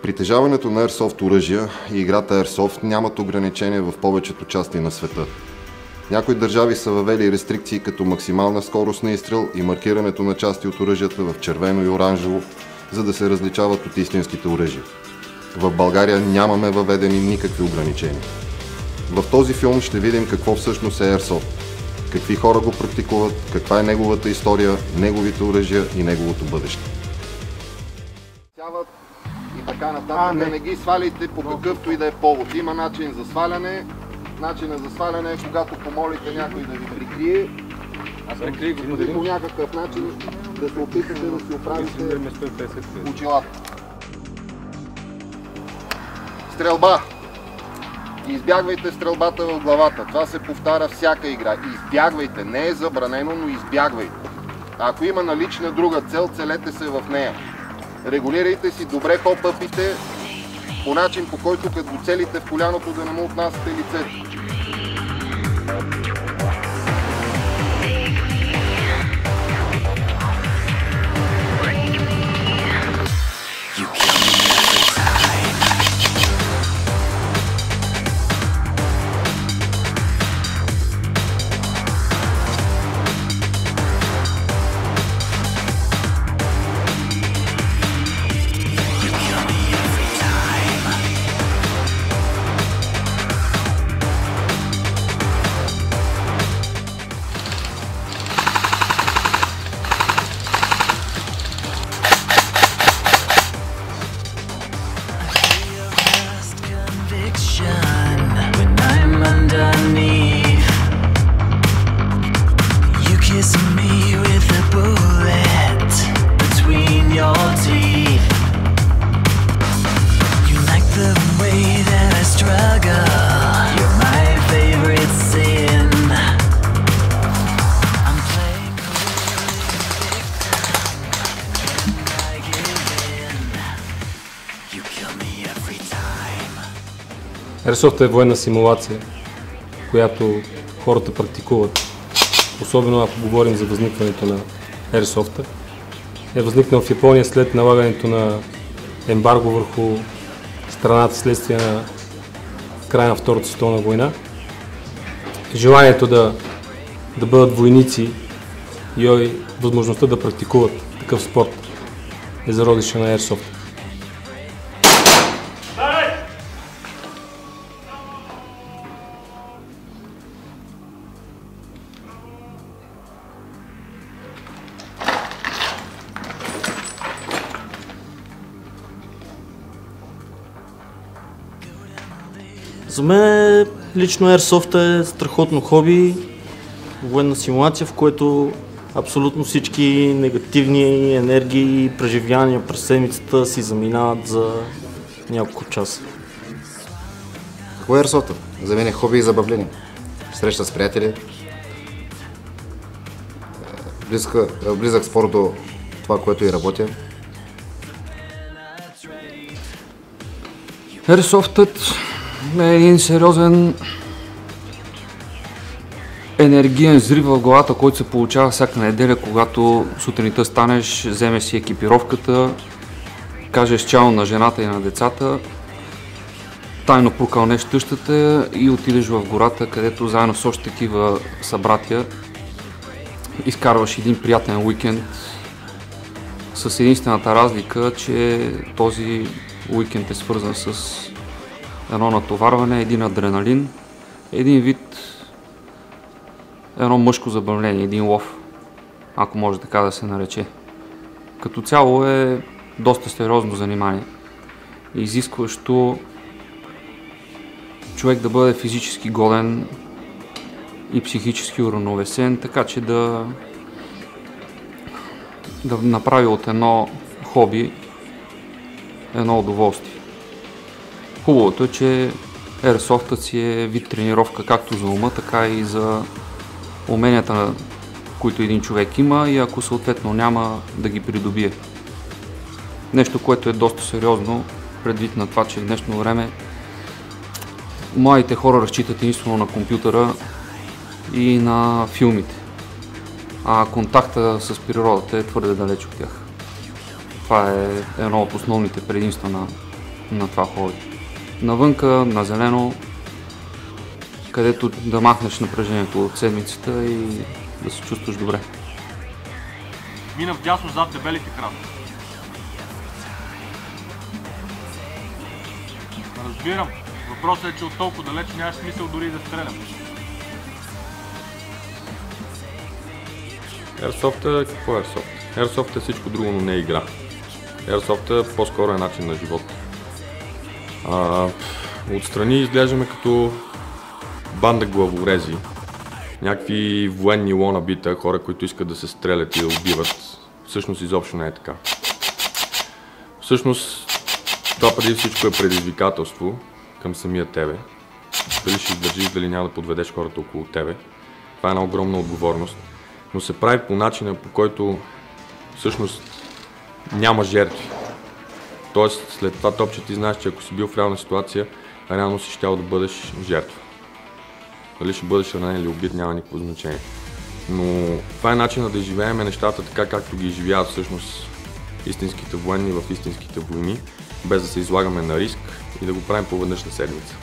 Притежаването на Airsoft оръжия и играта Airsoft нямат ограничения в повечето части на света. Някои държави са въвели рестрикции като максимална скорост на изстрел и маркирането на части от оръжията в червено и оранжево, за да се различават от истинските оръжия. В България нямаме въведени никакви ограничения. В този филм ще видим какво всъщност е Airsoft, какви хора го практикуват, каква е неговата история, неговите оръжия и неговото бъдеще. И така нататък, не ги сваляйте по какъвто и да е повод. Има начин за сваляне. Начинът за сваляне е когато помолите някой да ви прикрие и по някакъв начин да се опитате да си оправите очилата. Стрелба. Избягвайте стрелбата в главата. Това се повтаря всяка игра. Избягвайте. Не е забранено, но избягвайте. Ако има налична друга цел, целете се в нея. Регулирайте си добре хоп-ъпите по начин, по който като целите в коляното да не му отнасяте лицето. Airsoft е военна симулация, която хората практикуват, особено ако говорим за възникването на Airsoft. Е възникнал в Япония след налагането на ембарго върху страната следствие на края на Втората световна война. Желанието да бъдат войници и възможността да практикуват такъв спорт е зародиша на Airsoft. За мен лично Airsoft е страхотно хоби, военна симулация, в което абсолютно всички негативни енергии и преживявания през седмицата си заминават за няколко часа. Какво е Airsoft? За мен е хоби и забавление. Среща с приятели, близък спор до това, което и работя. Airsoft е един сериозен енергиен взрив в главата, който се получава всяка неделя, когато сутринта станеш, вземеш си екипировката, кажеш чао на жената и на децата, тайно прокълнеш тъщата и отидеш в гората, където заедно с още такива събратия изкарваш един приятен уикенд с единствената разлика, че този уикенд е свързан с едно натоварване, един адреналин, един вид, едно мъжко забавление, един лов, ако може така да се нарече. Като цяло е доста сериозно занимание, изискващо човек да бъде физически годен и психически уравновесен, така че да направи от едно хоби едно удоволствие. Хубавото е, че Airsoft-ът си е вид тренировка както за ума, така и за уменията, които един човек има и ако съответно няма да ги придобие. Нещо, което е доста сериозно, предвид на това, че в днешно време младите хора разчитат единствено на компютъра и на филмите, а контакта с природата е твърде далеч от тях. Това е едно от основните предимства на на това хоби. Навънка, на зелено, където да махнеш напрежението от седмицата и да се чувстваш добре. Мина вдясно зад дебелите краси. Разбирам. Въпросът е, че от толкова далеч нямаш смисъл дори да стрелям. Airsoft какво е Airsoft? Airsoft е всичко друго, но не е игра. Airsoft по-скоро е начин на живот. Отстрани изглеждаме като банда главорези. Някакви военни лонабита, хора, които искат да се стрелят и да убиват. Всъщност изобщо не е така. Всъщност това преди всичко е предизвикателство към самия тебе. Дали ще издържиш, дали няма да подведеш хората около тебе. Това е една огромна отговорност. Но се прави по начина, по който всъщност няма жертви. Тоест след това топче ти знаеш, че ако си бил в реална ситуация, реално си щял да бъдеш жертва. Дали ще бъдеш ранен или убит, няма никакво значение. Но това е начинът да изживеем нещата така, както ги изживяват всъщност истинските военни в истинските войни, без да се излагаме на риск и да го правим по веднъж на седмица.